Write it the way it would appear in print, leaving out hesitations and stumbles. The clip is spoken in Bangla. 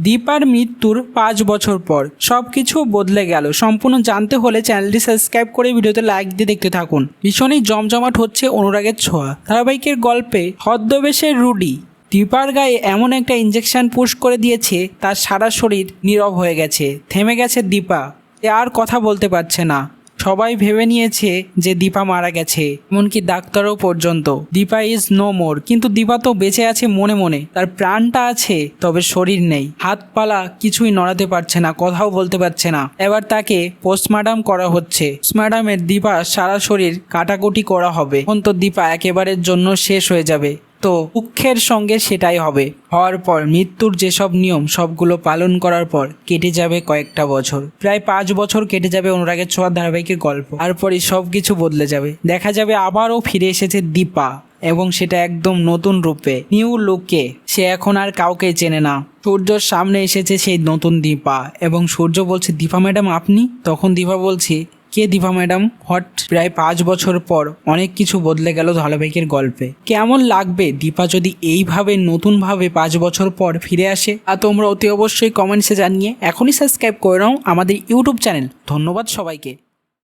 দীপার মৃত্যুর 5 বছর পর সবকিছু বদলে গেল। সম্পূর্ণ জানতে হলে চ্যানেলটি সাবস্ক্রাইব করে ভিডিওতে লাইক দিয়ে দেখতে থাকুন। ভীষণই জমজমাট হচ্ছে অনুরাগের ছোঁয়া ধারাবাহিকের গল্পে ছদ্মবেশের রুডি দীপার গায়ে এমন একটা ইঞ্জেকশন পুশ করে দিয়েছে তার সারা শরীর নীরব হয়ে গেছে। থেমে গেছে দীপা, আর কথা বলতে পারছে না। সবাই ভেবে নিয়েছে যে দীপা মারা গেছে, এমনকি ডাক্তারও পর্যন্ত। দীপা ইজ নো মোর, কিন্তু দীপা তো বেঁচে আছে মনে মনে। তার প্রাণটা আছে, তবে শরীর নেই। হাত পালা কিছুই নড়াতে পারছে না, কথাও বলতে পারছে না। এবার তাকে পোস্টমর্টম করা হচ্ছে। পোস্টমর্টমের দীপা সারা শরীর কাটাকুটি করা হবে। এখন তো দীপা একেবারের জন্য শেষ হয়ে যাবে। তো দুঃখের সঙ্গে সেটাই হবে। হওয়ার পর মৃত্যুর যেসব নিয়ম সবগুলো পালন করার পর কেটে যাবে কয়েকটা বছর। প্রায় 5 বছর কেটে যাবে অনুরাগের ছোঁয়া ধারাবাহিকের গল্প। তারপরই সব কিছু বদলে যাবে। দেখা যাবে আবারও ফিরে এসেছে দীপা, এবং সেটা একদম নতুন রূপে, নিউ লুকে। সে এখন আর কাউকে চেনে না। সূর্যর সামনে এসেছে সেই নতুন দীপা, এবং সূর্য বলছে, দীপা ম্যাডাম আপনি? তখন দীপা বলছে, কে দীপা ম্যাডাম, হোয়াট? প্রায় 5 বছর পর অনেক কিছু বদলে গেল ধারাবাহিকের গল্পে। কেমন লাগবে দীপা যদি এইভাবে নতুনভাবে 5 বছর পর ফিরে আসে? আর তোমরা অতি অবশ্যই কমেন্টসে জানিয়ে এখনই সাবস্ক্রাইব করে নাও আমাদের ইউটিউব চ্যানেল। ধন্যবাদ সবাইকে।